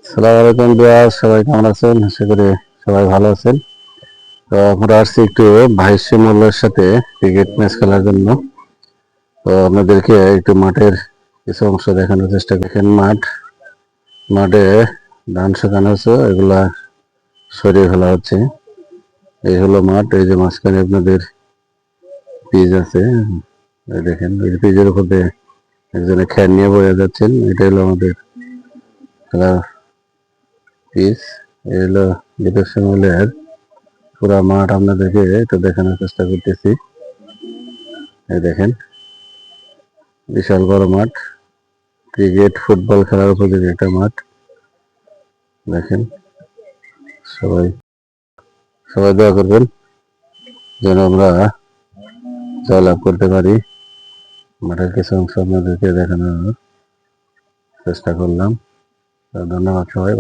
সালাম আলাইকুম বিয়াস, সবাই কেমন আছেন? আশা করি সবাই ভালো আছেন। তো আমরা আসছি একটু ভাইসি মোল্লার সাথে ক্রিকেট ম্যাচ খেলার জন্য। তো আপনাদেরকে একটু মাঠের কিছু অংশ দেখানোর চেষ্টা করছেন। মাঠে ধান শুকানো আছে, এগুলা সরিয়ে ফেলা হচ্ছে। এই হলো মাঠ। এই যে মাঝখানে আপনাদের পিচ আছে, এই দেখেন এই পিচের উপর দিয়ে একজনে খ্যার নিয়ে বয়ে যাচ্ছেন। এটা হলো আমাদের খেলার পিচ। এই হলো বিদেশি মূল্যের পুরা মাঠ আপনাদেরকে একটু দেখানোর চেষ্টা করতেছি। এই দেখেন, বিশাল বড় মাঠ, ক্রিকেট ফুটবল খেলার উপযোগী একটা মাঠ। দেখেন, সবাই সবাই দোয়া করবেন যেন আমরা জয়লাভ করতে পারি। মাঠের কিছু অংশ আপনাদেরকে দেখানোর চেষ্টা করলাম। ধন্যবাদ সবাই।